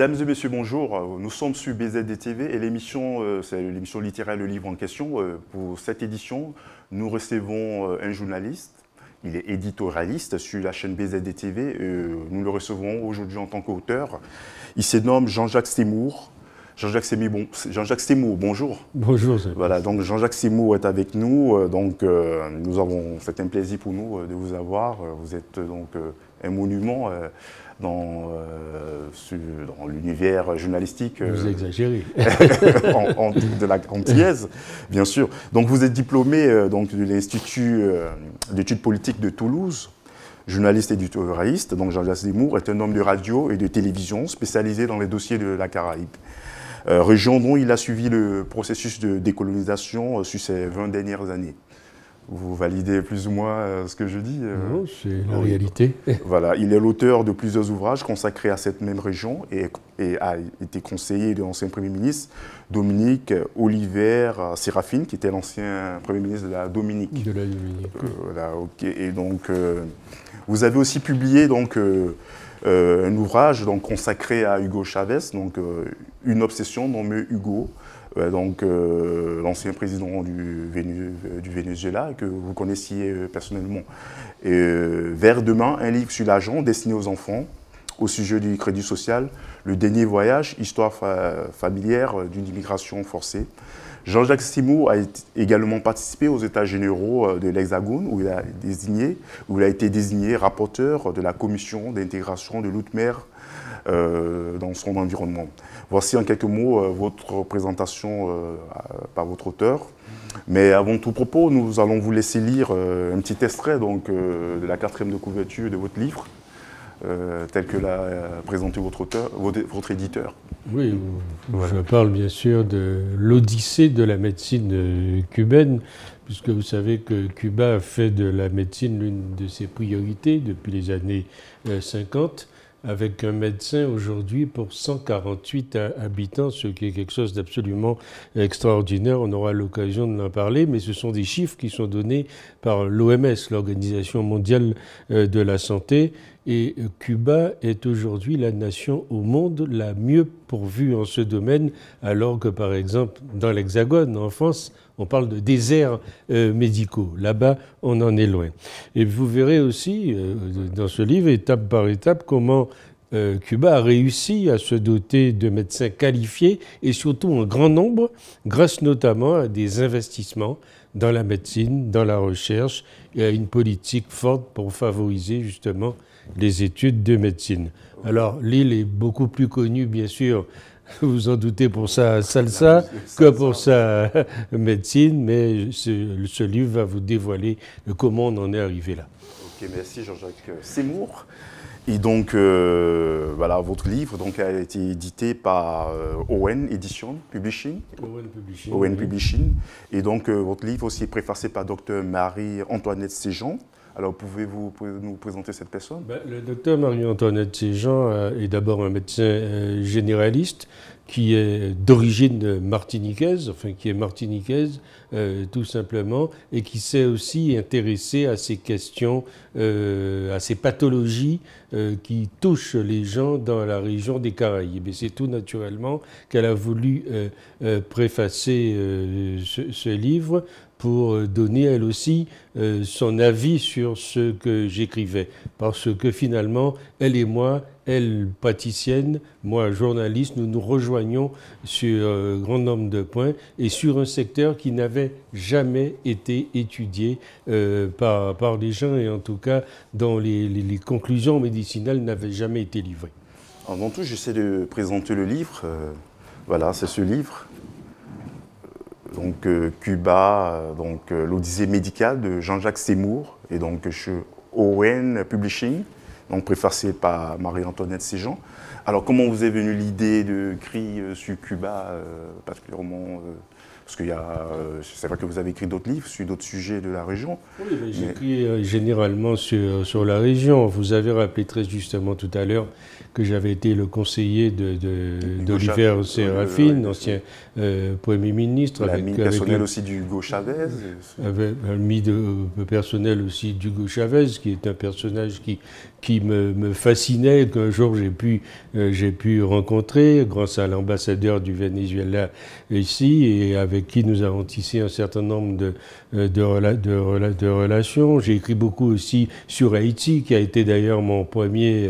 Mesdames et messieurs, bonjour. Nous sommes sur BZDTV et l'émission, c'est l'émission littéraire Le Livre en question. Pour cette édition, nous recevons un journaliste. Il est éditorialiste sur la chaîne BZDTV. Nous le recevons aujourd'hui en tant qu'auteur. Il se nomme Jean-Jacques Seymour. Jean-Jacques Seymour, bonjour. Bonjour. Voilà, donc Jean-Jacques Seymour est avec nous. C'est un plaisir pour nous de vous avoir. Vous êtes donc un monument dans l'univers journalistique. Vous exagérez. De la antillaise, bien sûr. Donc vous êtes diplômé de l'Institut d'études politiques de Toulouse, journaliste éditorialiste. Donc Jean-Jacques Seymour est un homme de radio et de télévision spécialisé dans les dossiers de la Caraïbe. Région dont il a suivi le processus de décolonisation sur ces 20 dernières années. Vous validez plus ou moins ce que je dis? Non, c'est la réalité. Voilà, il est l'auteur de plusieurs ouvrages consacrés à cette même région et a été conseiller de l'ancien Premier ministre Dominique Oliver Séraphine, qui était l'ancien Premier ministre de la Dominique. De la Dominique. Voilà, ok. Et donc, vous avez aussi publié un ouvrage consacré à Hugo Chavez, Une obsession nommée Hugo, l'ancien président du Venezuela, que vous connaissiez personnellement. Vers demain, un livre sur l'argent destiné aux enfants, au sujet du crédit social, le dernier voyage, histoire familière d'une immigration forcée. Jean-Jacques Seymour a également participé aux États généraux de l'Hexagone, où il a été désigné rapporteur de la commission d'intégration de l'outre-mer dans son environnement. Voici en quelques mots votre présentation par votre auteur. Mais avant tout propos, nous allons vous laisser lire un petit extrait de la 4e de couverture de votre livre, tel que l'a présenté votre éditeur. Oui, voilà. Je parle bien sûr de l'odyssée de la médecine cubaine, puisque vous savez que Cuba a fait de la médecine l'une de ses priorités depuis les années 50, avec un médecin aujourd'hui pour 148 habitants, ce qui est quelque chose d'absolument extraordinaire. On aura l'occasion de en parler, mais ce sont des chiffres qui sont donnés par l'OMS, l'Organisation mondiale de la santé. Et Cuba est aujourd'hui la nation au monde la mieux pourvue en ce domaine, alors que par exemple dans l'Hexagone, en France, on parle de déserts médicaux. Là-bas, on en est loin. Et vous verrez aussi dans ce livre, étape par étape, comment Cuba a réussi à se doter de médecins qualifiés et surtout en grand nombre, grâce notamment à des investissements dans la médecine, dans la recherche et à une politique forte pour favoriser justement les études de médecine. Alors, l'île est beaucoup plus connue, bien sûr, vous en doutez, pour sa salsa que pour sa médecine, mais ce livre va vous dévoiler comment on en est arrivé là. Ok, merci Jean-Jacques Seymour. Et donc, votre livre a été édité par Owen Edition Publishing. Owen Publishing. Et donc, votre livre aussi est préfacé par Dr Marie-Antoinette Séjean. Alors, pouvez-vous nous présenter cette personne? Le docteur Marie-Antoinette Séjean est d'abord un médecin généraliste qui est d'origine martiniquaise, tout simplement, et qui s'est aussi intéressé à ces questions, à ces pathologies qui touchent les gens dans la région des Caraïbes. Et c'est tout naturellement qu'elle a voulu préfacer ce livre pour donner elle aussi son avis sur ce que j'écrivais. Parce que finalement, elle et moi, elle praticienne, moi journaliste, nous nous rejoignons sur un grand nombre de points et sur un secteur qui n'avait jamais été étudié par les gens et en tout cas dont les conclusions médicinales n'avaient jamais été livrées. Avant tout, j'essaie de présenter le livre. Voilà, c'est ce livre. Cuba, l'Odyssée médicale de Jean-Jacques Seymour, et chez Owen Publishing, préfacé par Marie-Antoinette Séjean. Alors, comment vous est venue l'idée d'écrire sur Cuba, particulièrement parce que c'est vrai que vous avez écrit d'autres livres sur d'autres sujets de la région. Oui, mais j'écris généralement sur la région. Vous avez rappelé très justement tout à l'heure que j'avais été le conseiller d'Oliver Séraphine, ancien Premier ministre. L'ami personnel aussi d'Hugo Chavez. L'ami personnel aussi d'Hugo Chavez, qui est un personnage qui me fascinait, qu'un jour j'ai pu rencontrer grâce à l'ambassadeur du Venezuela ici, et avec qui nous avons tissé un certain nombre de relations. J'ai écrit beaucoup aussi sur Haïti, qui a été d'ailleurs mon premier,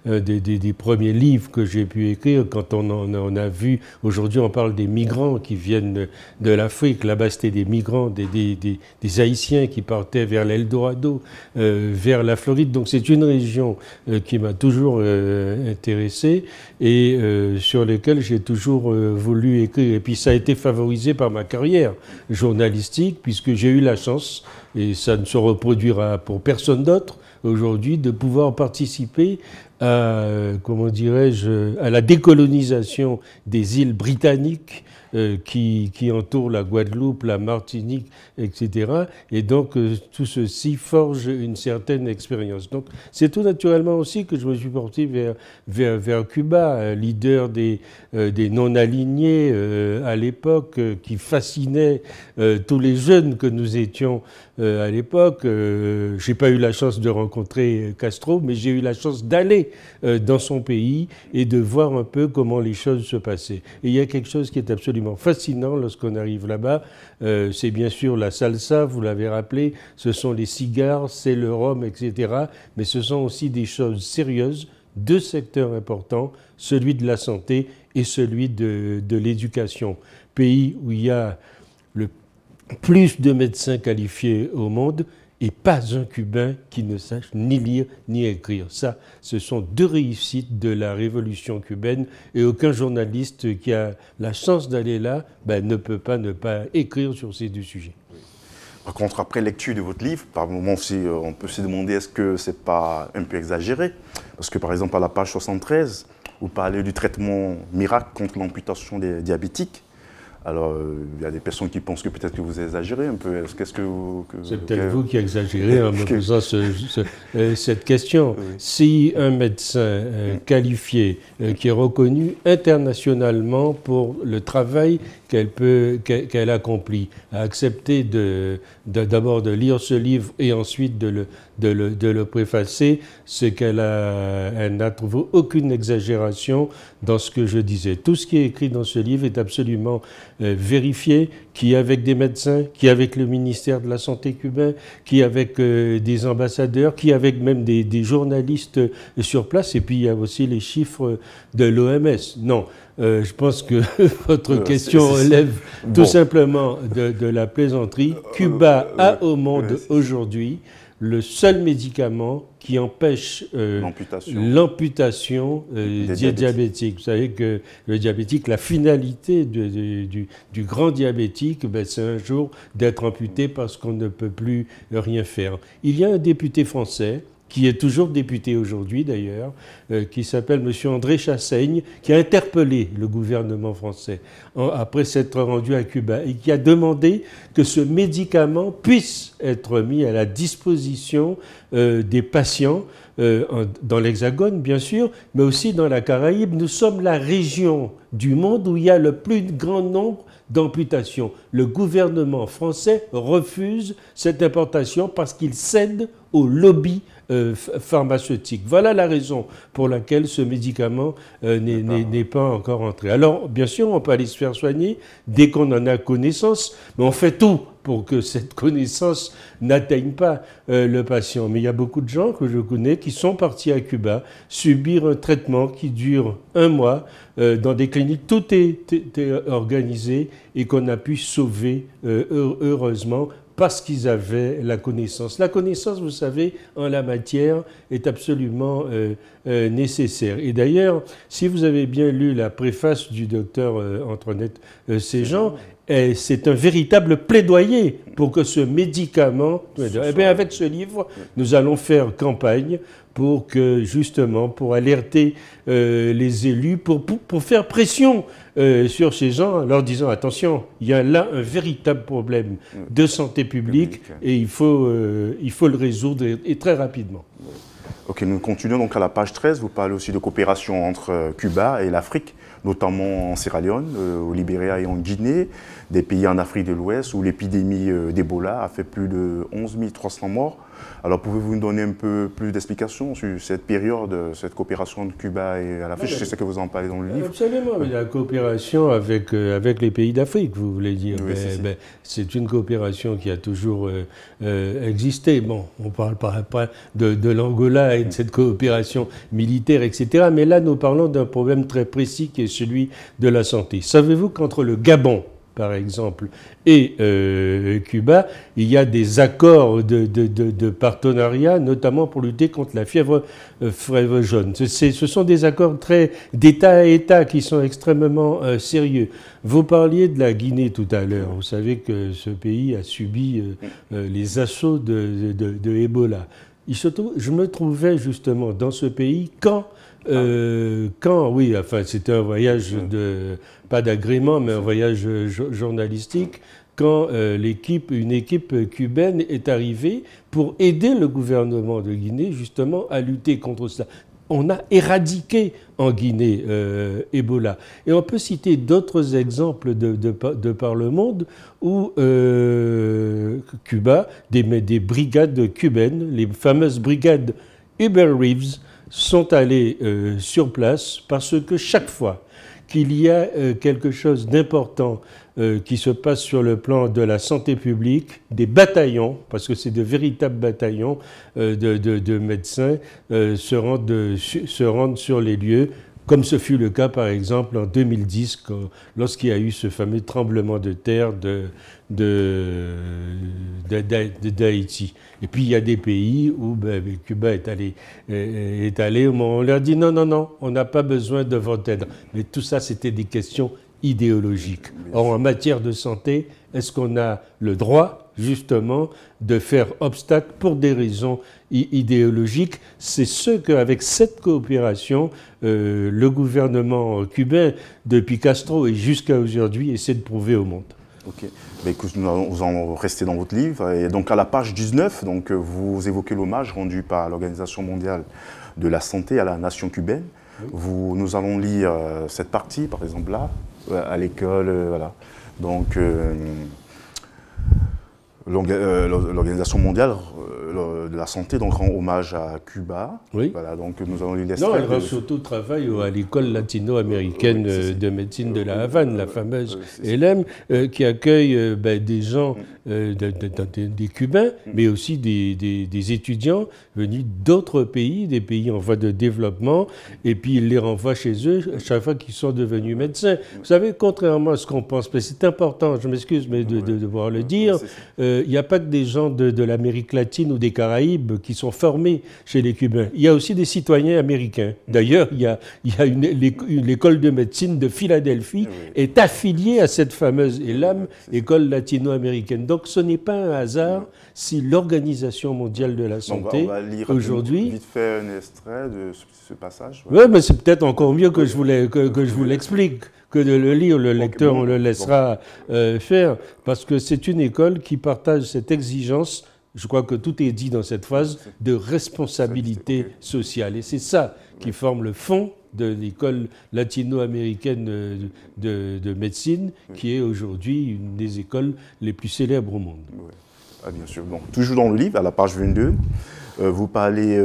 des premiers livres que j'ai pu écrire. Quand on a vu, aujourd'hui on parle des migrants qui viennent de l'Afrique, là-bas c'était des migrants, des Haïtiens qui partaient vers l'Eldorado, vers la Floride. Donc c'est une région qui m'a toujours intéressé et sur lesquelles j'ai toujours voulu écrire. Et puis ça a été favorisé par ma carrière journalistique, puisque j'ai eu la chance, et ça ne se reproduira pour personne d'autre aujourd'hui, de pouvoir participer à, comment dirais-je, à la décolonisation des îles britanniques qui entourent la Guadeloupe, la Martinique, etc. Et donc tout ceci forge une certaine expérience. Donc c'est tout naturellement aussi que je me suis porté vers Cuba, leader des non-alignés à l'époque, qui fascinait tous les jeunes que nous étions à l'époque. J'ai pas eu la chance de rencontrer Castro, mais j'ai eu la chance d'aller dans son pays et de voir un peu comment les choses se passaient. Et il y a quelque chose qui est absolument fascinant lorsqu'on arrive là-bas, c'est bien sûr la salsa, vous l'avez rappelé, ce sont les cigares, c'est le rhum, etc. Mais ce sont aussi des choses sérieuses, deux secteurs importants, celui de la santé et celui de l'éducation. Pays où il y a le plus de médecins qualifiés au monde, et pas un Cubain qui ne sache ni lire ni écrire. Ça, ce sont deux réussites de la révolution cubaine, et aucun journaliste qui a la chance d'aller là ne peut pas ne pas écrire sur ces deux sujets. Par contre, après lecture de votre livre, par moments aussi, on peut se demander est-ce que c'est pas un peu exagéré? Parce que par exemple, à la page 73, vous parlez du traitement miracle contre l'amputation des diabétiques. Alors, il y a des personnes qui pensent que peut-être que vous exagérez un peu. Qu'est-ce que c'est peut-être vous qui exagérez en me posant cette question. Oui. Si un médecin qualifié, qui est reconnu internationalement pour le travail qu'elle accomplit, a accepté d'abord de lire ce livre et ensuite de le préfacer, c'est qu'elle n'a trouvé aucune exagération dans ce que je disais. Tout ce qui est écrit dans ce livre est absolument vérifié, qui est avec des médecins, qui est avec le ministère de la Santé cubain, qui est avec des ambassadeurs, qui est avec même des journalistes sur place, et puis il y a aussi les chiffres de l'OMS. Non, je pense que votre question relève tout simplement de la plaisanterie. Cuba a au monde aujourd'hui le seul médicament qui empêche l'amputation des diabétiques. Vous savez que le diabétique, la finalité du grand diabétique, c'est un jour d'être amputé parce qu'on ne peut plus rien faire. Il y a un député français, qui est toujours député aujourd'hui d'ailleurs, qui s'appelle M. André Chassaigne, qui a interpellé le gouvernement français après s'être rendu à Cuba et qui a demandé que ce médicament puisse être mis à la disposition des patients dans l'Hexagone, bien sûr, mais aussi dans la Caraïbe. Nous sommes la région du monde où il y a le plus grand nombre d'amputations. Le gouvernement français refuse cette importation parce qu'il cède au lobby pharmaceutique. Voilà la raison pour laquelle ce médicament n'est pas encore entré. Alors, bien sûr, on peut aller se faire soigner dès qu'on en a connaissance, mais on fait tout pour que cette connaissance n'atteigne pas le patient. Mais il y a beaucoup de gens que je connais qui sont partis à Cuba subir un traitement qui dure 1 mois dans des cliniques. Tout est organisé et qu'on a pu sauver heureusement parce qu'ils avaient la connaissance. La connaissance, vous savez, en la matière est absolument nécessaire. Et d'ailleurs, si vous avez bien lu la préface du docteur Antoinette Séjean, c'est un véritable plaidoyer pour que ce médicament... Eh bien, avec ce livre, nous allons faire campagne pour que, justement, pour alerter les élus, pour faire pression sur ces gens, en leur disant, attention, il y a là un véritable problème de santé publique et il faut le résoudre et très rapidement. Ok, nous continuons donc à la page 13. Vous parlez aussi de coopération entre Cuba et l'Afrique, notamment en Sierra Leone, au Libéria et en Guinée, des pays en Afrique de l'Ouest où l'épidémie d'Ebola a fait plus de 11 300 morts. Alors pouvez-vous nous donner un peu plus d'explications sur cette période, cette coopération de Cuba et à l'Afrique? Je sais que vous en parlez dans le livre. Absolument, la coopération avec les pays d'Afrique, vous voulez dire. Oui, c'est une coopération qui a toujours existé. Bon, on parle pas de l'Angola et de cette coopération militaire, etc. Mais là, nous parlons d'un problème très précis qui est celui de la santé. Savez-vous qu'entre le Gabon, par exemple, et Cuba, il y a des accords de partenariat, notamment pour lutter contre la fièvre jaune. Ce sont des accords d'État à État qui sont extrêmement sérieux. Vous parliez de la Guinée tout à l'heure. Vous savez que ce pays a subi les assauts de Ebola. Je me trouvais justement dans ce pays quand oui, enfin, c'était un voyage pas d'agrément, mais un voyage journalistique, quand une équipe cubaine est arrivée pour aider le gouvernement de Guinée, justement, à lutter contre ça. On a éradiqué en Guinée Ebola. Et on peut citer d'autres exemples de par le monde où Cuba, des brigades cubaines, les fameuses brigades Uber Reeves, sont allés sur place parce que chaque fois qu'il y a quelque chose d'important qui se passe sur le plan de la santé publique, des bataillons, parce que c'est de véritables bataillons de médecins, se rendent sur les lieux, comme ce fut le cas par exemple en 2010 lorsqu'il y a eu ce fameux tremblement de terre d'Haïti. Et puis il y a des pays où Cuba est allé, on leur dit non, on n'a pas besoin de votre aide. Mais tout ça, c'était des questions idéologiques. Or, en matière de santé, est-ce qu'on a le droit, justement, de faire obstacle pour des raisons idéologiques? C'est ce qu'avec cette coopération, le gouvernement cubain, depuis Castro et jusqu'à aujourd'hui, essaie de prouver au monde. Ok. Ben, écoute, nous allons rester dans votre livre. Et donc, à la page 19, donc, vous évoquez l'hommage rendu par l'Organisation mondiale de la santé à la nation cubaine. Oui. Nous allons lire cette partie, par exemple, là, à l'école. Voilà. Donc, l'Organisation mondiale de la santé donc, rend hommage à Cuba. Oui. Voilà, donc nous allons lui laisser. Non, elle rend surtout travail à l'école latino-américaine de médecine de la Havane, la fameuse ELEM, qui accueille des gens, des Cubains, mais aussi des étudiants venus d'autres pays, des pays en voie de développement, et puis ils les renvoient chez eux chaque fois qu'ils sont devenus médecins. Vous savez, contrairement à ce qu'on pense, mais c'est important, je m'excuse mais de devoir le dire, il n'y a pas que des gens de l'Amérique latine ou des Caraïbes qui sont formés chez les Cubains. Il y a aussi des citoyens américains. D'ailleurs, il y a l'école de médecine de Philadelphie est affiliée à cette fameuse ELAM, école latino-américaine. Donc ce n'est pas un hasard si l'Organisation mondiale de la santé, aujourd'hui... vite fait un extrait de ce passage. Oui, mais c'est peut-être encore mieux que je vous l'explique, que de le lire. Le lecteur, on le laissera faire, parce que c'est une école qui partage cette exigence, je crois que tout est dit dans cette phrase, de responsabilité sociale. Et c'est ça qui forme le fond de l'école latino-américaine de médecine, qui est aujourd'hui une des écoles les plus célèbres au monde. Oui. Ah, bien sûr. Bon, toujours dans le livre, à la page 22, vous parlez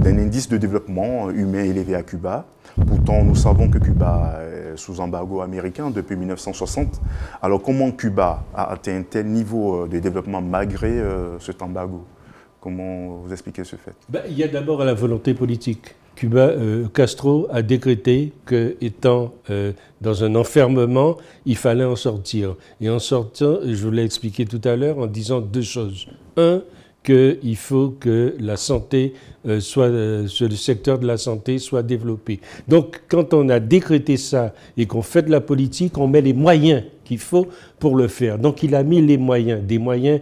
d'un indice de développement humain élevé à Cuba. Pourtant, nous savons que Cuba est sous embargo américain depuis 1960. Alors, comment Cuba a atteint un tel niveau de développement malgré cet embargo? Comment vous expliquez ce fait? Il y a d'abord la volonté politique. Castro a décrété qu'étant dans un enfermement, il fallait en sortir. Et en sortant, je vous l'ai expliqué tout à l'heure en disant deux choses. Un, qu'il faut que la santé le secteur de la santé soit développé. Donc, quand on a décrété ça et qu'on fait de la politique, on met les moyens qu'il faut pour le faire. Donc, il a mis les moyens, des moyens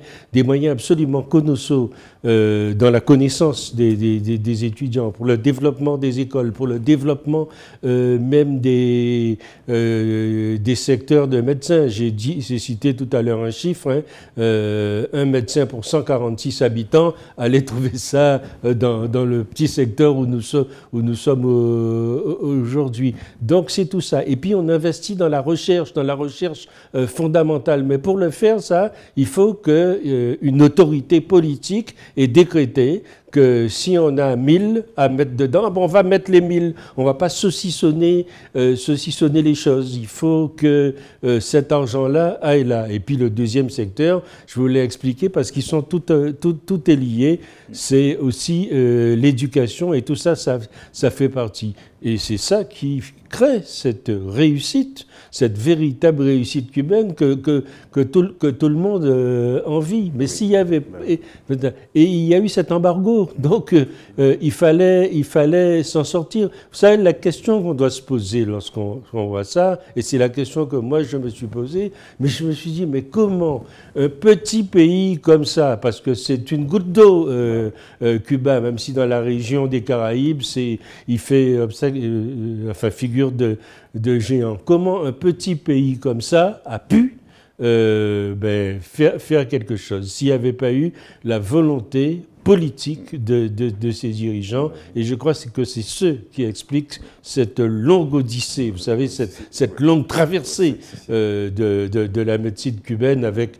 absolument colossaux dans la connaissance des étudiants, pour le développement des écoles, pour le développement même des secteurs de médecins. J'ai cité tout à l'heure un chiffre, un médecin pour 146 habitants, allez trouver ça dans dans le petit secteur où nous sommes aujourd'hui. Donc c'est tout ça. Et puis on investit dans la recherche fondamentale. Mais pour le faire, ça, il faut qu'une autorité politique ait décrété que si on a 1000 à mettre dedans, on va mettre les 1000. On ne va pas saucissonner les choses. Il faut que cet argent-là aille là. Et puis le deuxième secteur, je vous l'ai expliqué parce qu'ils sont tout est lié. C'est aussi l'éducation et tout ça, ça fait partie. Et c'est ça qui crée cette réussite, cette véritable réussite cubaine que tout le monde envie. Mais s'il y avait... Et il y a eu cet embargo. Donc, il fallait s'en sortir. Vous savez, la question qu'on doit se poser lorsqu'on voit ça, et c'est la question que moi je me suis posée, mais je me suis dit, mais comment un petit pays comme ça, parce que c'est une goutte d'eau, Cuba, même si dans la région des Caraïbes, il fait figure de géant. Comment un petit pays comme ça a pu faire quelque chose s'il n'y avait pas eu la volonté politique de ces dirigeants. Et je crois que c'est ce qui explique cette longue odyssée, vous savez, cette longue traversée de la médecine cubaine avec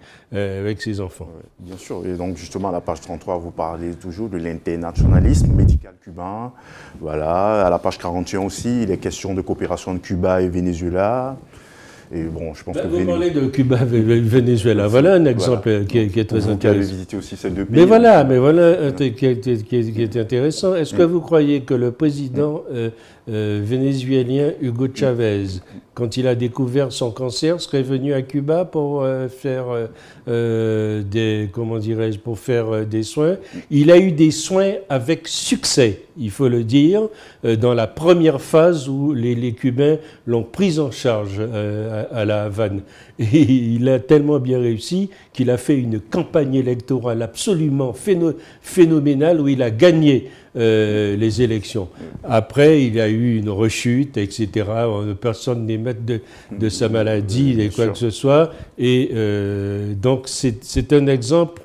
ses enfants. Bien sûr. Et donc, justement, à la page 33, vous parlez toujours de l'internationalisme médical cubain. Voilà. À la page 41 aussi, il est question de coopération de Cuba et Venezuela. Et bon, je pense que vous parlez de Cuba et Venezuela. Voilà un exemple qui est très intéressant. Vous avez visité aussi ces deux pays. Mais voilà un truc qui est intéressant. Est-ce que vous croyez que le président vénézuélien Hugo Chavez, quand il a découvert son cancer, serait venu à Cuba pour faire des soins? Il a eu des soins avec succès, il faut le dire, dans la première phase où les Cubains l'ont pris en charge à La Havane. Et il a tellement bien réussi qu'il a fait une campagne électorale absolument phénoménale où il a gagné les élections. Après, il y a eu une rechute, etc. Personne n'est maître de sa maladie, de quoi que ce soit. Et donc, c'est un exemple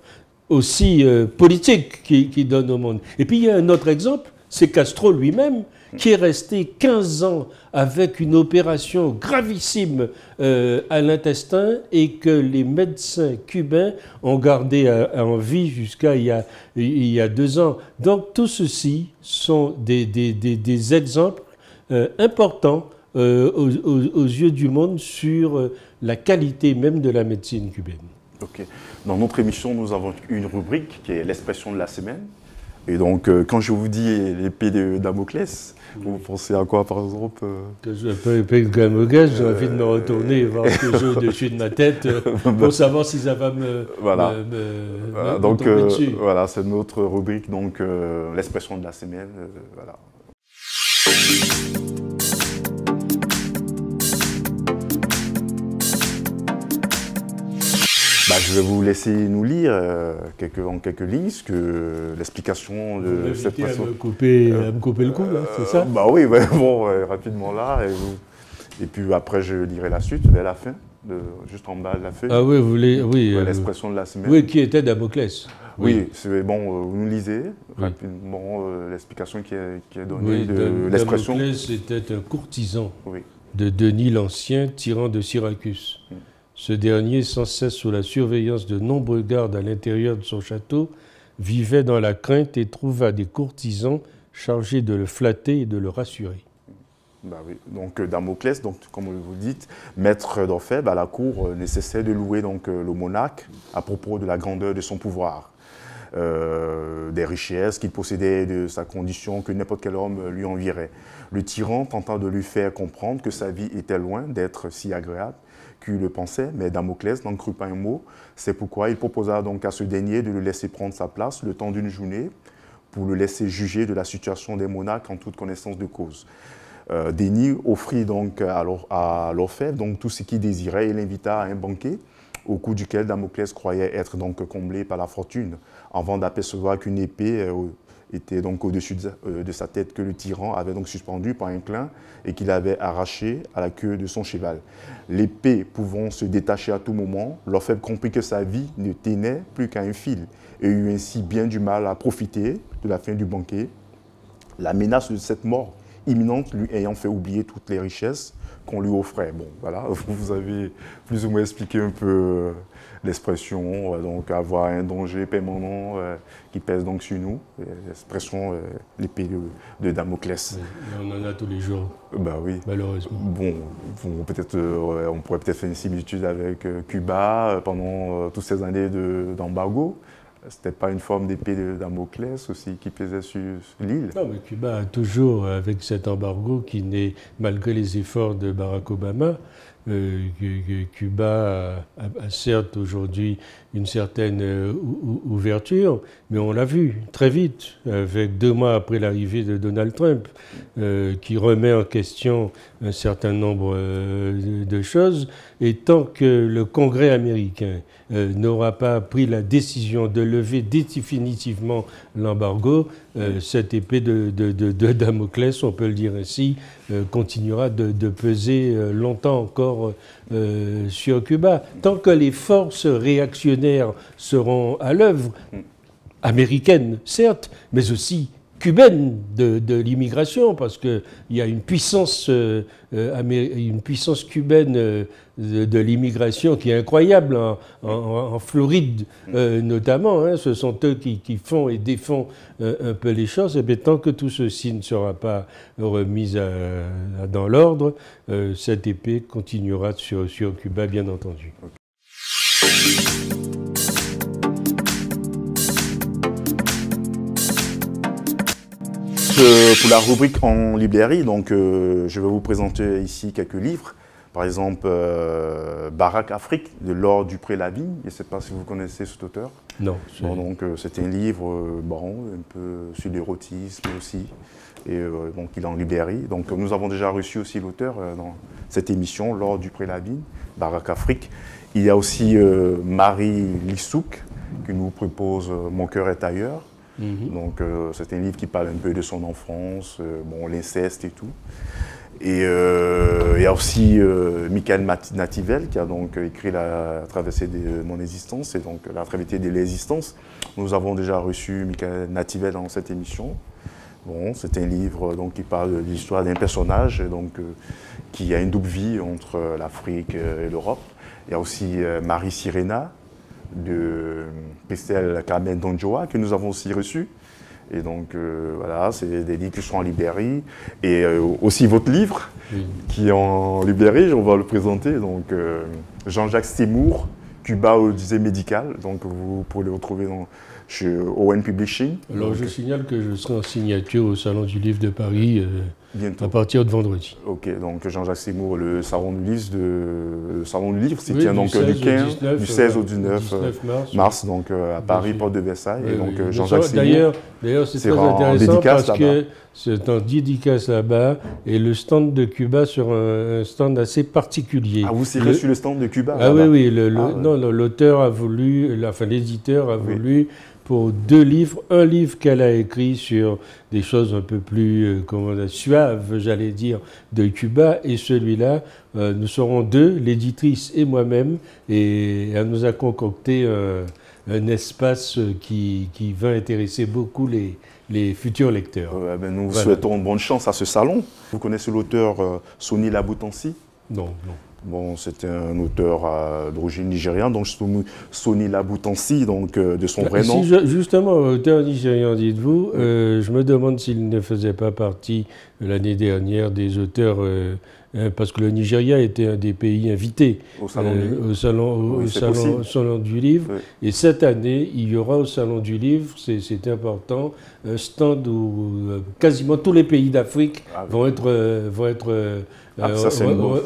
aussi politique qui donne au monde. Et puis, il y a un autre exemple, c'est Castro lui-même, qui est resté 15 ans avec une opération gravissime à l'intestin et que les médecins cubains ont gardé en vie jusqu'à il y a 2 ans. Donc tout ceci sont des exemples importants aux yeux du monde sur la qualité même de la médecine cubaine. Ok. Dans notre émission, nous avons une rubrique qui est l'expression de la semaine. Et donc, quand je vous dis l'épée de Damoclès, vous pensez à quoi, par exemple Que je peux épée de Damoclès, j'ai envie de me retourner et voir ce que j'ai au-dessus de ma tête pour savoir si ça va me tomber dessus. Voilà, c'est notre rubrique, donc l'expression de la semaine. Voilà. Je vais vous laisser nous lire en quelques lignes l'explication de cette façon. À me couper le cou, c'est ça? Oui, rapidement là. Et puis après, je lirai la suite vers la fin, juste en bas de la feuille. Ah oui, vous voulez. Oui. L'expression de la semaine. Oui, qui était Damoclès. Oui, c'est bon, vous nous lisez rapidement l'explication qui est donnée de l'expression. Damoclès était un courtisan de Denis l'Ancien, tyran de Syracuse. Ce dernier, sans cesse sous la surveillance de nombreux gardes à l'intérieur de son château, vivait dans la crainte et trouva des courtisans chargés de le flatter et de le rassurer. Donc Damoclès, donc, comme vous dites, maître d'Orphèbe à la cour, nécessaire de louer donc, le monarque à propos de la grandeur de son pouvoir, des richesses qu'il possédait, de sa condition que n'importe quel homme lui envierait. Le tyran tenta de lui faire comprendre que sa vie était loin d'être si agréable qu'il le pensait, mais Damoclès n'en crut pas un mot. C'est pourquoi il proposa donc à ce dernier de le laisser prendre sa place le temps d'une journée pour le laisser juger de la situation des monarques en toute connaissance de cause. Denis offrit donc à l'Orphèbe donc tout ce qu'il désirait et l'invita à un banquet au cours duquel Damoclès croyait être donc comblé par la fortune, avant d'apercevoir qu'une épée était donc au-dessus de sa tête que le tyran avait donc suspendu par un clin et qu'il avait arraché à la queue de son cheval. L'épée pouvant se détacher à tout moment, l'Orphèbe comprit que sa vie ne tenait plus qu'à un fil et eut ainsi bien du mal à profiter de la fin du banquet la menace de cette mort imminente lui ayant fait oublier toutes les richesses qu'on lui offrait. Bon, voilà, vous avez plus ou moins expliqué un peu l'expression, donc avoir un danger permanent qui pèse donc sur nous, l'expression l'épée de Damoclès. Oui, on en a tous les jours, bah oui. Malheureusement. Bon, peut-être, on pourrait peut-être faire une similitude avec Cuba pendant toutes ces années d'embargo. C'était pas une forme d'épée de Damoclès aussi qui pesait sur l'île? Non, mais Cuba a toujours, avec cet embargo qui n'est, malgré les efforts de Barack Obama, Cuba a certes aujourd'hui une certaine ouverture, mais on l'a vu très vite, avec 2 mois après l'arrivée de Donald Trump, qui remet en question un certain nombre de choses. Et tant que le Congrès américain n'aura pas pris la décision de lever définitivement l'embargo, cette épée de Damoclès, on peut le dire ainsi, continuera de peser longtemps encore sur Cuba. Tant que les forces réactionnaires seront à l'œuvre, américaines certes, mais aussi cubaine de l'immigration, parce qu'il y a une puissance cubaine de l'immigration qui est incroyable, en Floride notamment. Hein, ce sont eux qui font et défont un peu les choses. Et bien, tant que tout ceci ne sera pas remis dans l'ordre, cette épée continuera sur Cuba, bien entendu. Pour la rubrique en librairie, donc, je vais vous présenter ici quelques livres. Par exemple, Barack Afrique de Laure Dupré-Lavigne. Je ne sais pas si vous connaissez cet auteur. Non. Bon, donc, c'est un livre un peu sur l'érotisme aussi. Et donc, il est en librairie. Donc, nous avons déjà reçu aussi l'auteur dans cette émission, Laure Dupré-Lavigne, Barack Afrique. Il y a aussi Marie Lissouk qui nous propose Mon cœur est ailleurs. Donc, c'est un livre qui parle un peu de son enfance, l'inceste et tout. Et il y a aussi Michael Nativel qui a donc écrit La traversée de mon existence et donc La traversée de l'existence. Nous avons déjà reçu Michael Nativel dans cette émission. Bon, c'est un livre donc, qui parle de l'histoire d'un personnage donc, qui a une double vie entre l'Afrique et l'Europe. Il y a aussi Marie Sirena de Pestel Carmen Donjoa que nous avons aussi reçu. Et donc voilà, c'est des livres qui sont en librairie. Et aussi votre livre qui est en librairie, on va le présenter. Donc Jean-Jacques Seymour, Cuba Odyssée médicale. Donc vous pourrez le retrouver chez Owen Publishing. Alors je signale que je serai en signature au Salon du Livre de Paris bientôt, à partir de vendredi. Ok, donc Jean-Jacques Seymour, le Salon du Livre, c'est donc du 16 au 19 mars, donc à Paris, porte de Versailles. Oui, et donc oui. Jean-Jacques Seymour. D'ailleurs, c'est très intéressant parce que c'est en dédicace là-bas et le stand de Cuba sur un stand assez particulier. Ah, vous serez sur le stand de Cuba? Ah oui, l'auteur a voulu, l'éditeur a voulu pour 2 livres, un livre qu'elle a écrit sur des choses un peu plus suaves, j'allais dire, de Cuba, et celui-là, nous serons 2, l'éditrice et moi-même, et elle nous a concocté un espace qui va intéresser beaucoup les futurs lecteurs. Nous souhaitons bonne chance à ce salon. Vous connaissez l'auteur Sony Laboutansi? Non. Bon, c'est un auteur d'origine nigériane, donc Sony Laboutansi, donc de son vrai nom. Justement, auteur nigérian, dites-vous, je me demande s'il ne faisait pas partie l'année dernière des auteurs, parce que le Nigeria était un des pays invités au salon du livre. Oui. Et cette année, il y aura au Salon du livre, c'est important, un stand où quasiment tous les pays d'Afrique vont être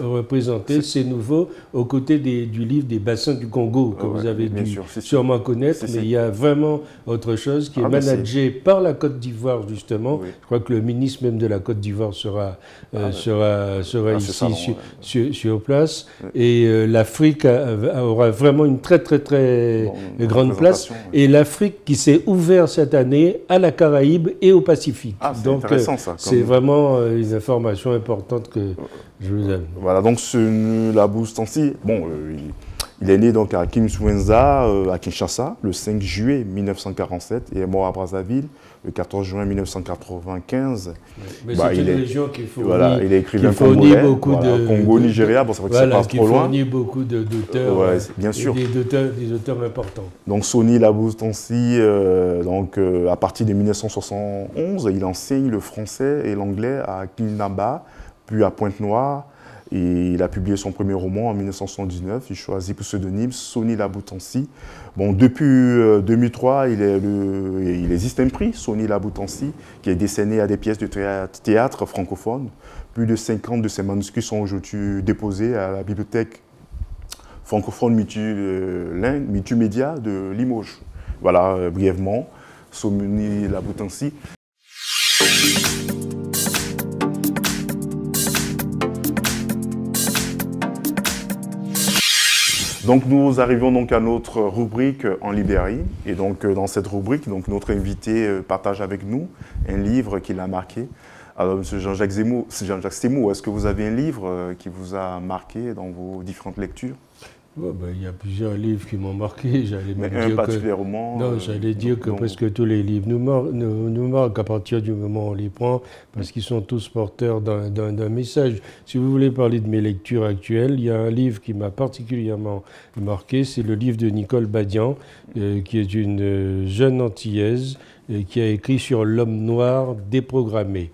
représentés. C'est nouveau, aux côtés du livre des bassins du Congo, que vous avez dû sûrement connaître, mais il y a vraiment autre chose qui est managé par la Côte d'Ivoire, justement. Oui. Je crois que le ministre même de la Côte d'Ivoire sera ici sur place. Oui. Et l'Afrique aura vraiment une très grande place. Et l'Afrique qui s'est ouverte cette année à la Caraïbe et au Pacifique. C'est intéressant ça. C'est vraiment une information importante que je vous aime. Voilà, donc Laboutansi, Il est né donc à Kimswenza, à Kinshasa, le 5 juillet 1947 et est mort à Brazzaville le 14 juin 1995. Mais c'est une région qui fournit, voilà, il est écrivain congolais, beaucoup de Congo, Nigeria, bon, c'est vrai que ça passe trop loin. Qui fournit beaucoup d'auteurs, bien sûr. Des auteurs importants. Donc Sony Laboutansi, à partir de 1971, il enseigne le français et l'anglais à Kinamba, puis à Pointe-Noire. Et il a publié son premier roman en 1979. Il choisit pour pseudonyme Sony Laboutansi. Bon, depuis 2003, il existe un prix, Sony Laboutansi, qui est décerné à des pièces de théâtre francophones. Plus de 50 de ses manuscrits sont aujourd'hui déposés à la bibliothèque francophone multimédia de Limoges. Voilà, brièvement, Sony Laboutansi. Donc nous arrivons donc à notre rubrique En Libérie. Et donc dans cette rubrique, donc, notre invité partage avec nous un livre qui l'a marqué. Alors M. Jean-Jacques Seymour, est-ce que vous avez un livre qui vous a marqué dans vos différentes lectures? Il y a plusieurs livres qui m'ont marqué. J'allais dire que presque tous les livres nous marquent à partir du moment où on les prend, parce qu'ils sont tous porteurs d'un message. Si vous voulez parler de mes lectures actuelles, il y a un livre qui m'a particulièrement marqué, c'est le livre de Nicole Badian, qui est une jeune Antillaise, qui a écrit sur l'homme noir déprogrammé.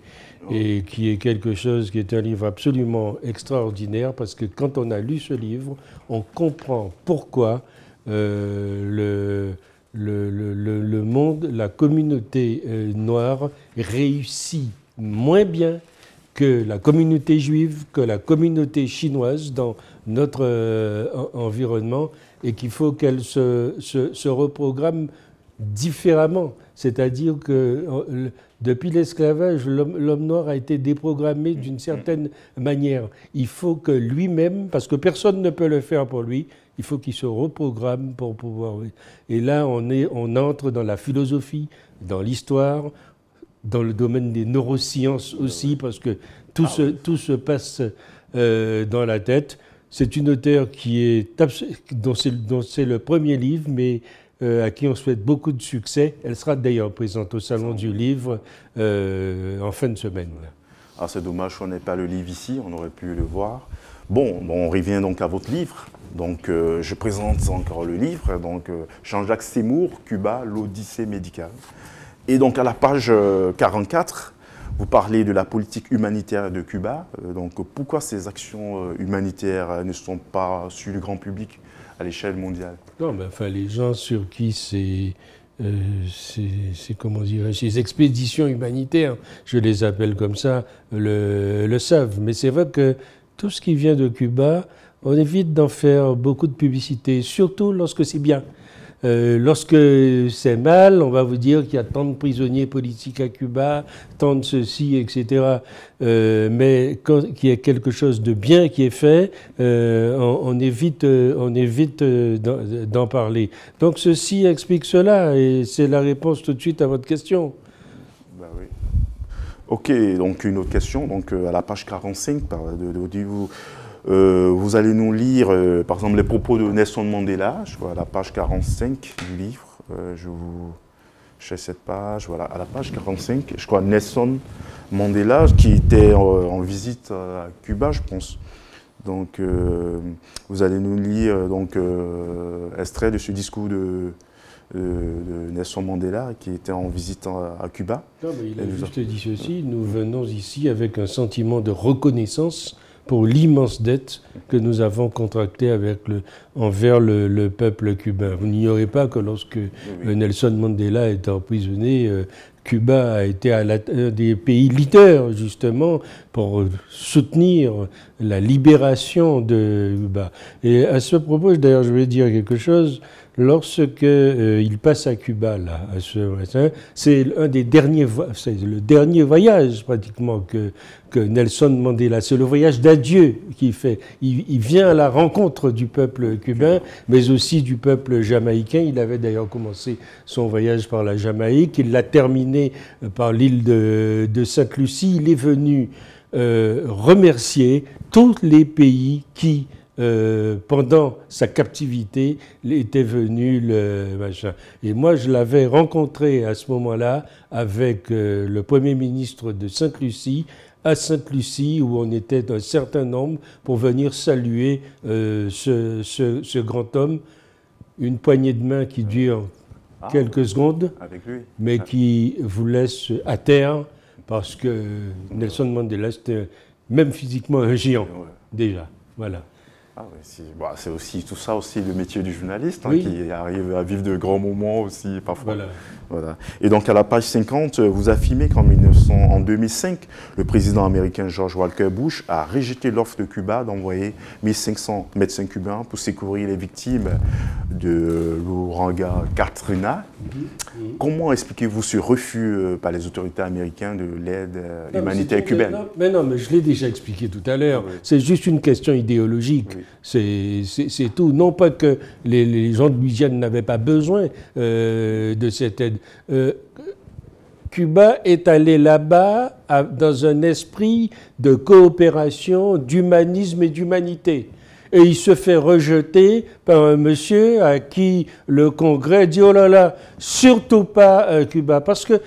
Et qui est quelque chose qui est un livre absolument extraordinaire, parce que quand on a lu ce livre, on comprend pourquoi le monde, la communauté noire réussit moins bien que la communauté juive, que la communauté chinoise dans notre environnement, et qu'il faut qu'elle se reprogramme différemment. C'est-à-dire que depuis l'esclavage, l'homme noir a été déprogrammé d'une certaine manière. Il faut que lui-même, parce que personne ne peut le faire pour lui, il faut qu'il se reprogramme pour pouvoir... Et là, on entre dans la philosophie, dans l'histoire, dans le domaine des neurosciences aussi, parce que tout se passe dans la tête. C'est une auteure dont c'est le premier livre, mais à qui on souhaite beaucoup de succès. Elle sera d'ailleurs présente au Salon du Livre en fin de semaine. Ah, c'est dommage qu'on n'ait pas le livre ici, on aurait pu le voir. Bon, on revient donc à votre livre. Donc, je présente encore le livre. Donc, Jean-Jacques Seymour, Cuba, l'Odyssée médicale. Et donc, à la page 44, vous parlez de la politique humanitaire de Cuba. Donc, pourquoi ces actions humanitaires ne sont pas sur le grand public à l'échelle mondiale? Non, mais enfin, les gens sur qui comment dirais-je, ces expéditions humanitaires, je les appelle comme ça, le savent. Mais c'est vrai que tout ce qui vient de Cuba, on évite d'en faire beaucoup de publicité, surtout lorsque c'est bien. Lorsque c'est mal, on va vous dire qu'il y a tant de prisonniers politiques à Cuba, tant de ceci, etc. Mais quand il y a quelque chose de bien qui est fait, on évite d'en parler. Donc ceci explique cela, et c'est la réponse tout de suite à votre question. Ben oui. Ok, donc une autre question. Donc à la page 45, vous allez nous lire, par exemple, les propos de Nelson Mandela, je vois à la page 45 du livre. Je cette page, voilà, à la page 45, je crois Nelson Mandela, qui était en visite à Cuba, je pense. Donc, vous allez nous lire extrait de ce discours de Nelson Mandela, qui était en visite à Cuba. Non, mais il a juste dit ceci: nous venons ici avec un sentiment de reconnaissance pour l'immense dette que nous avons contractée envers le peuple cubain. Vous n'ignorez pas que lorsque Nelson Mandela est emprisonné, Cuba a été un des pays leaders, justement, pour soutenir la libération de Cuba. Et à ce propos, d'ailleurs, je vais dire quelque chose. Lorsque il passe à Cuba, là, à ce matin, c'est le dernier voyage pratiquement que Nelson Mandela. C'est le voyage d'adieu qu'il fait. Il vient à la rencontre du peuple cubain, mais aussi du peuple jamaïcain. Il avait d'ailleurs commencé son voyage par la Jamaïque. Il l'a terminé par l'île de Sainte-Lucie. Il est venu remercier tous les pays qui pendant sa captivité, était venu le machin. Et moi, je l'avais rencontré à ce moment-là avec le Premier ministre de Sainte-Lucie, à Sainte-Lucie, où on était un certain nombre pour venir saluer ce grand homme. Une poignée de main qui dure quelques secondes, avec lui. mais qui vous laisse à terre, parce que Nelson Mandela, c'était même physiquement un géant, déjà. Voilà. Ah ouais, c'est aussi tout ça aussi le métier du journaliste, Oui. Qui arrive à vivre de grands moments aussi parfois. Voilà. Voilà. Et donc à la page 50, vous affirmez qu'en 2005, le président américain George Walker Bush a rejeté l'offre de Cuba d'envoyer 1500 médecins cubains pour secourir les victimes de l'ouragan Katrina. Comment expliquez-vous ce refus par les autorités américaines de l'aide humanitaire cubaine? Mais je l'ai déjà expliqué tout à l'heure. Oui. C'est juste une question idéologique. Oui. C'est tout. Non pas que les gens de Louisiane n'avaient pas besoin de cette aide. Cuba est allé là-bas dans un esprit de coopération, d'humanisme et d'humanité. Et il se fait rejeter par un monsieur à qui le Congrès dit « Oh là là, surtout pas Cuba ». Parce que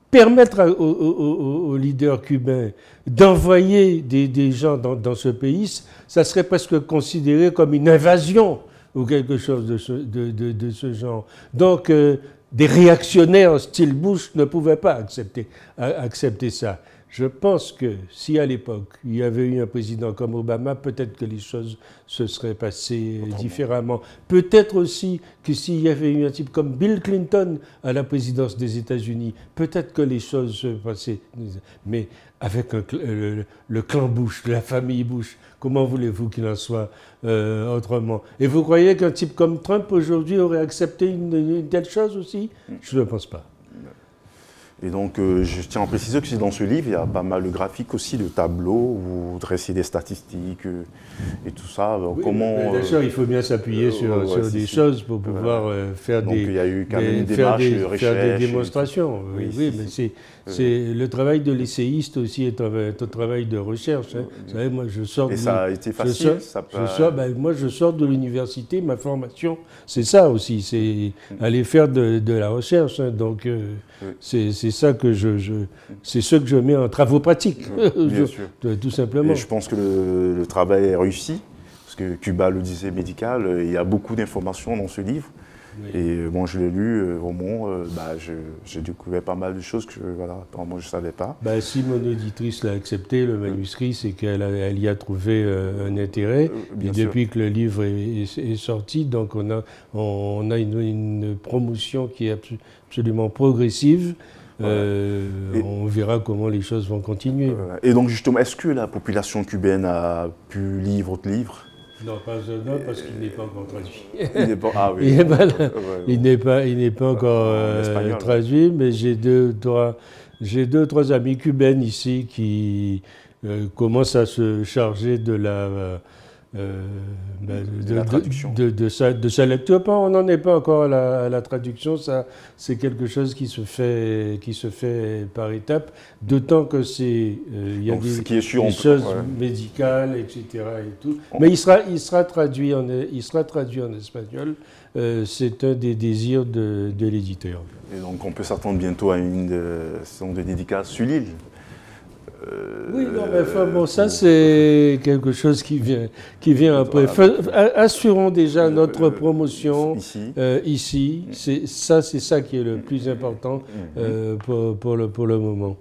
permettre aux leaders cubains d'envoyer des gens dans ce pays, ça serait presque considéré comme une invasion ou quelque chose de ce genre. Donc, des réactionnaires style Bush ne pouvaient pas accepter ça. Je pense que si à l'époque il y avait eu un président comme Obama, peut-être que les choses se seraient passées différemment. Peut-être aussi que s'il y avait eu un type comme Bill Clinton à la présidence des États-Unis, peut-être que les choses se passaient. Mais avec le clan Bush, la famille Bush, comment voulez-vous qu'il en soit autrement? Et vous croyez qu'un type comme Trump aujourd'hui aurait accepté une telle chose aussi? Je ne pense pas. Et donc, je tiens à préciser que dans ce livre, il y a pas mal de graphiques aussi, de tableaux, où vous dressez des statistiques et tout ça. Oui, comment bien sûr, il faut bien s'appuyer sur des choses pour pouvoir faire donc, il y a eu quand même une démarche de recherche. Faire des démonstrations. Oui, mais le travail de l'essayiste aussi est un travail de recherche. Hein. Vous savez, moi, je sors. Et ça a été facile. Moi, je sors de l'université. Ma formation, c'est ça aussi, c'est aller faire de la recherche. Hein. Donc, c'est ça que c'est ce que je mets en travaux pratiques, bien sûr. Tout simplement. Et je pense que le travail est réussi, parce que Cuba le disait médical, il y a beaucoup d'informations dans ce livre. Oui. Et bon, je l'ai lu, j'ai découvert pas mal de choses que moi je ne savais pas. Si mon auditrice l'a accepté, le manuscrit, c'est qu'elle y a trouvé un intérêt. Et depuis que le livre est sorti, donc on a une promotion qui est absolument progressive. On verra comment les choses vont continuer. Et donc justement, est-ce que la population cubaine a pu lire votre livre? Non, parce qu'il n'est pas encore traduit. Il n'est pas encore traduit, mais j'ai deux, trois amis cubaines ici qui commencent à se charger de la sa lecture. On n'en est pas encore à la traduction. Ça, c'est quelque chose qui se fait par étapes. D'autant que il y a des choses médicales, etc. Et tout. Mais il sera traduit en espagnol. C'est un des désirs de l'éditeur. Et donc, on peut s'attendre bientôt à une session de dédicace sur l'île. Oui, non, mais ça c'est quelque chose qui vient après. Assurons déjà notre promotion ici. C'est ça qui est le plus important pour le moment.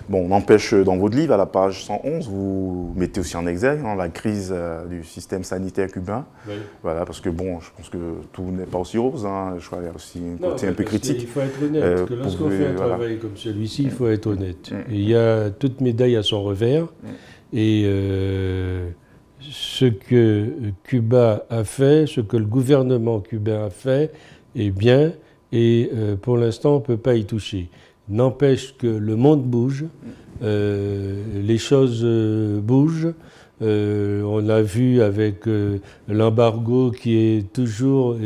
Bon, n'empêche, dans votre livre, à la page 111, vous mettez aussi en exergue la crise du système sanitaire cubain. Oui. Voilà, parce que bon, je pense que tout n'est pas aussi rose. Je crois qu'il y a aussi un côté un peu critique. Il faut être honnête, que lorsqu'on fait un travail comme celui-ci, il faut être honnête. Et il y a toute médaille à son revers. Et ce que Cuba a fait, ce que le gouvernement cubain a fait, est bien. Et pour l'instant, on ne peut pas y toucher. N'empêche que le monde bouge, les choses bougent. On a vu avec l'embargo qui est toujours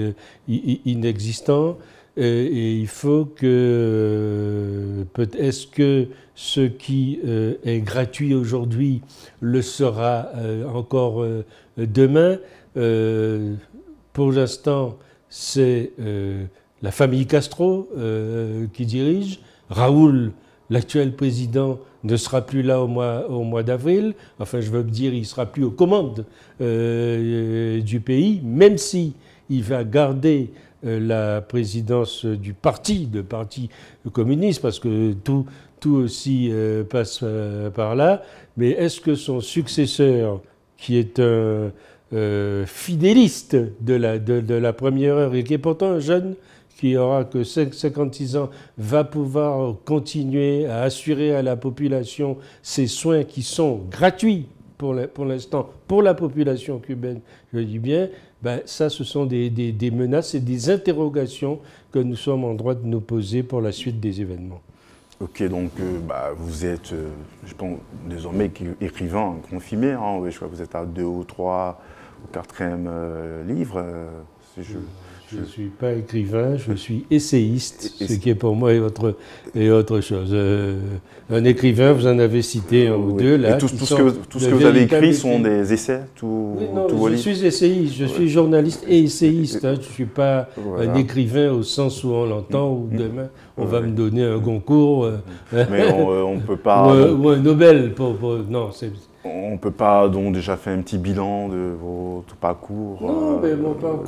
inexistant. et il faut que, est-ce que ce qui est gratuit aujourd'hui le sera encore demain? Pour l'instant, c'est la famille Castro qui dirige. Raoul, l'actuel président, ne sera plus là au mois d'avril. Enfin, je veux dire, il ne sera plus aux commandes du pays, même si il va garder la présidence du parti communiste, parce que tout aussi passe par là. Mais est-ce que son successeur, qui est un fidéliste de la première heure et qui est pourtant un jeune qui aura que 56 ans, va pouvoir continuer à assurer à la population ces soins qui sont gratuits pour l'instant, pour la population cubaine, je dis bien, ben ça, ce sont des menaces et des interrogations que nous sommes en droit de nous poser pour la suite des événements. Ok, donc vous êtes, je pense, désormais écrivain confirmé, hein, oui, je crois que vous êtes à 2 ou 3 ou 4e livre. Je ne suis pas écrivain, je suis essayiste, ce qui est pour moi autre chose. Un écrivain, vous en avez cité un ou deux là. Et tout ce que vous avez écrit sont des essais, Oui, non, je suis essayiste, je suis journaliste et essayiste. Hein, je ne suis pas un écrivain au sens où on l'entend, où demain on va me donner un Goncourt. Mais on ne peut pas. Ou un Nobel. Non, c'est. On ne peut pas donc déjà faire un petit bilan de votre parcours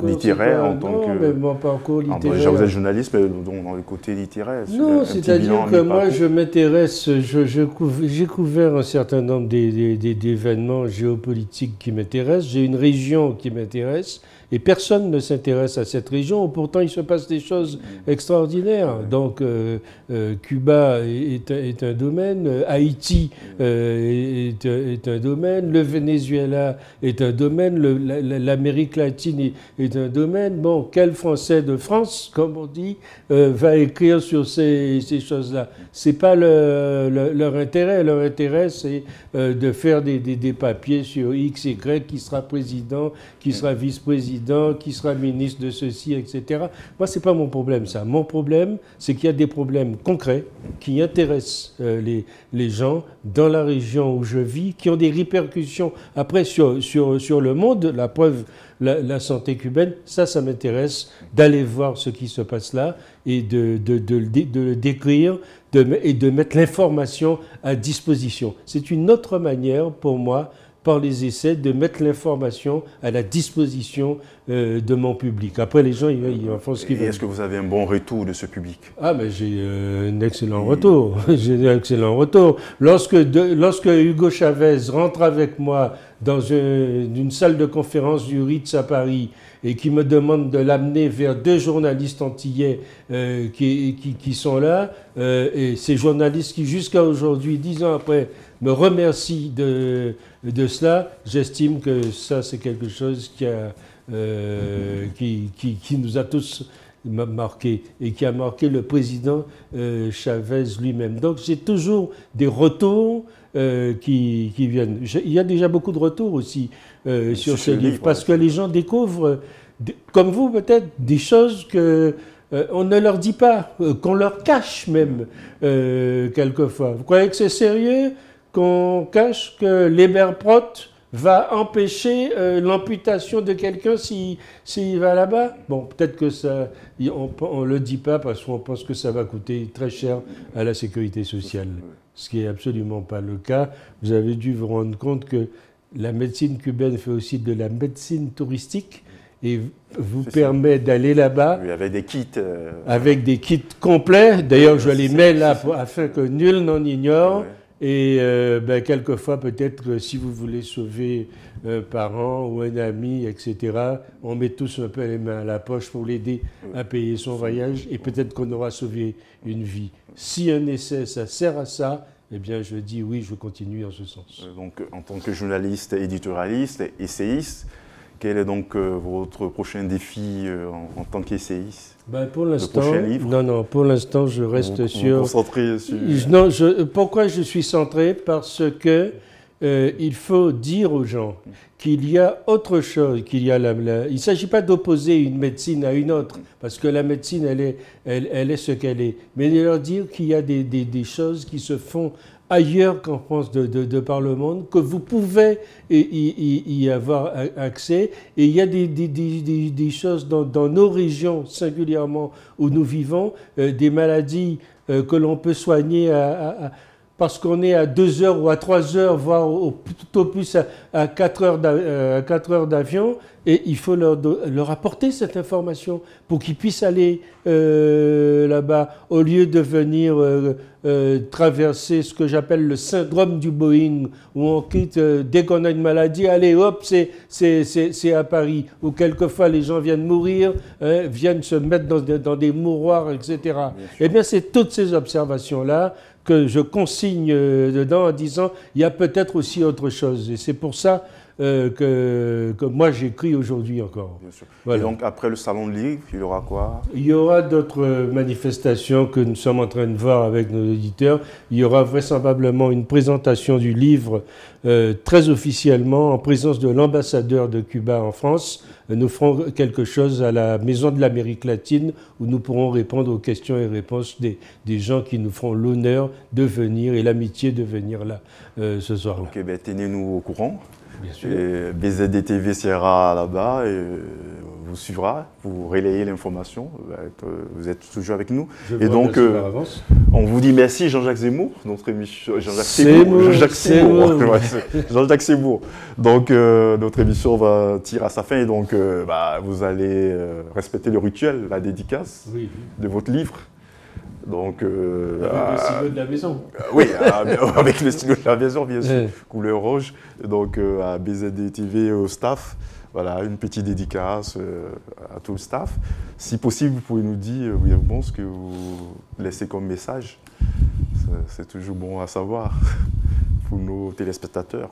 littéraire en tant que... Non, mais mon parcours littéraire... déjà, vous êtes journaliste, mais donc dans le côté littéraire. Non, c'est-à-dire que moi, je m'intéresse... J'ai couvert un certain nombre d'événements géopolitiques qui m'intéressent. J'ai une région qui m'intéresse. Et personne ne s'intéresse à cette région. Pourtant, il se passe des choses extraordinaires. Donc, Cuba est un domaine, Haïti est un domaine, le Venezuela est un domaine, l'Amérique latine est un domaine. Bon, quel Français de France, comme on dit, va écrire sur ces choses-là? C'est pas leur intérêt. Leur intérêt, c'est de faire des papiers sur X, Y, qui sera président, qui sera vice-président, qui sera ministre de ceci, etc. Moi, ce n'est pas mon problème, ça. Mon problème, c'est qu'il y a des problèmes concrets qui intéressent les gens dans la région où je vis, qui ont des répercussions après sur le monde. La preuve, la santé cubaine, ça m'intéresse d'aller voir ce qui se passe là et de le décrire et de mettre l'information à disposition. C'est une autre manière pour moi, par les essais, de mettre l'information à la disposition de mon public. Après, les gens, ils en font ce qu'ils veulent. Est-ce que vous avez un bon retour de ce public? Ah, mais j'ai un excellent retour. J'ai un excellent retour. Lorsque Hugo Chavez rentre avec moi dans une salle de conférence du Ritz à Paris et qui me demande de l'amener vers 2 journalistes antillais qui sont là, et ces journalistes qui, jusqu'à aujourd'hui, 10 ans après, me remercient de cela, j'estime que ça, c'est quelque chose qui nous a tous marqué et qui a marqué le président Chavez lui-même. Donc, j'ai toujours des retours qui viennent. Il y a déjà beaucoup de retours aussi sur ce livre, parce que les gens découvrent, comme vous peut-être, des choses que on ne leur dit pas, qu'on leur cache même quelquefois. Vous croyez que c'est sérieux qu'on cache que l'Eberprot va empêcher l'amputation de quelqu'un s'il va là-bas? Bon, peut-être que ça, on ne le dit pas parce qu'on pense que ça va coûter très cher à la sécurité sociale, ce qui n'est absolument pas le cas. Vous avez dû vous rendre compte que la médecine cubaine fait aussi de la médecine touristique et vous permet d'aller là-bas. Oui, avec des kits. Avec des kits complets. D'ailleurs, je les mets là afin que nul n'en ignore. Ouais. Et quelquefois, peut-être que si vous voulez sauver un parent ou un ami, etc., on met tous un peu les mains à la poche pour l'aider à payer son voyage et peut-être qu'on aura sauvé une vie. Si un essai, ça sert à ça, eh bien, je dis oui, je continue en ce sens. Donc, en tant que journaliste, éditorialiste, essayiste, quel est donc votre prochain défi en tant qu'essayiste? Pour l'instant, pour l'instant, je reste sur... Vous concentrez sur... Non, pourquoi je suis centré? Parce que il faut dire aux gens qu'il y a autre chose, qu'il y a il ne s'agit pas d'opposer une médecine à une autre, parce que la médecine, elle est ce qu'elle est, mais de leur dire qu'il y a des choses qui se font ailleurs qu'en France de par le monde, que vous pouvez y avoir accès. Et il y a des choses dans nos régions, singulièrement où nous vivons, des maladies que l'on peut soigner parce qu'on est à 2 heures ou à 3 heures, voire tout au plus à 4 heures d'avion, et il faut leur apporter cette information pour qu'ils puissent aller là-bas, au lieu de venir traverser ce que j'appelle le syndrome du Boeing, où on quitte, dès qu'on a une maladie, allez hop, c'est à Paris, où quelquefois les gens viennent mourir, viennent se mettre dans des mouroirs, etc. Eh bien, c'est toutes ces observations-là que je consigne dedans en disant il y a peut-être aussi autre chose. Et c'est pour ça que moi j'écris aujourd'hui encore. Bien sûr. Voilà. Et donc après le salon de livre, il y aura quoi? Il y aura d'autres manifestations que nous sommes en train de voir avec nos auditeurs. Il y aura vraisemblablement une présentation du livre très officiellement en présence de l'ambassadeur de Cuba en France. Nous ferons quelque chose à la Maison de l'Amérique latine où nous pourrons répondre aux questions et réponses des gens qui nous feront l'honneur de venir et l'amitié de venir là ce soir. Ok, ben, tenez-nous au courant. Bien sûr. Et BZDTV sera là-bas et vous suivra pour relayer l'information. Vous êtes toujours avec nous. Et donc, on vous dit merci Jean-Jacques Zemmour, notre émission. Jean-Jacques Zemmour. Donc, notre émission va tirer à sa fin et donc, vous allez respecter le rituel, la dédicace de votre livre. Donc, avec le stylo de la maison. Oui, avec le stylo de la maison, bien sûr, couleur rouge. Donc, à BZDTV, au staff, voilà, une petite dédicace à tout le staff. Si possible, vous pouvez nous dire brièvement ce que vous laissez comme message. C'est toujours bon à savoir pour nos téléspectateurs.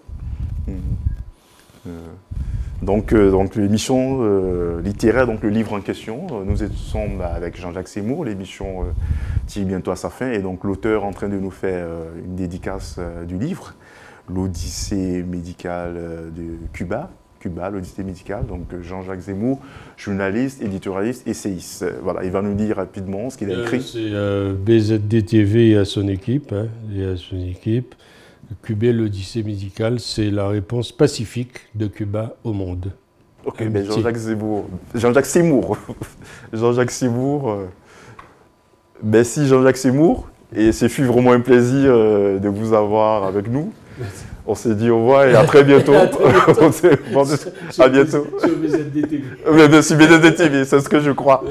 Donc l'émission littéraire, donc le livre en question, nous sommes avec Jean-Jacques Zemmour, l'émission tire bientôt à sa fin, et donc l'auteur en train de nous faire une dédicace du livre, l'Odyssée médicale de Cuba, l'Odyssée médicale, donc Jean-Jacques Zemmour, journaliste, éditorialiste, essayiste. Voilà, il va nous dire rapidement ce qu'il a écrit. C'est BZDTV et à son équipe, Cuba, l'Odyssée médicale, c'est la réponse pacifique de Cuba au monde. Ok, mais Jean-Jacques Zemmour. Merci Jean-Jacques Zemmour. Et ce fut vraiment un plaisir de vous avoir avec nous. On s'est dit au revoir et à très bientôt. À bientôt. Sur BZDTV. Mais sur BZDTV, c'est ce que je crois.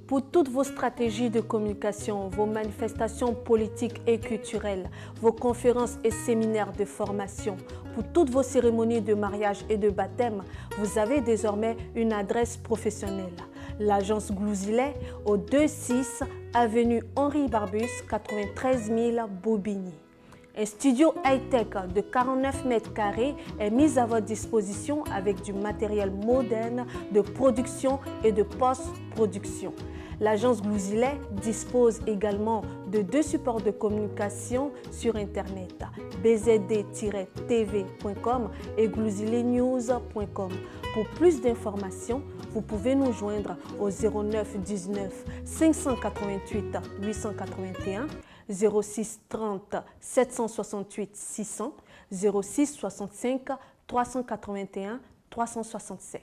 Pour toutes vos stratégies de communication, vos manifestations politiques et culturelles, vos conférences et séminaires de formation, pour toutes vos cérémonies de mariage et de baptême, vous avez désormais une adresse professionnelle. L'agence Glouzilet au 26 avenue Henri Barbus, 93 000 Bobigny. Un studio high-tech de 49 mètres carrés est mis à votre disposition avec du matériel moderne de production et de post-production. L'agence Glouzilet dispose également de 2 supports de communication sur Internet, bzd-tv.com et glouziletnews.com. Pour plus d'informations, vous pouvez nous joindre au 09 19 588 881, 06 30 768 600, 06 65 381 367.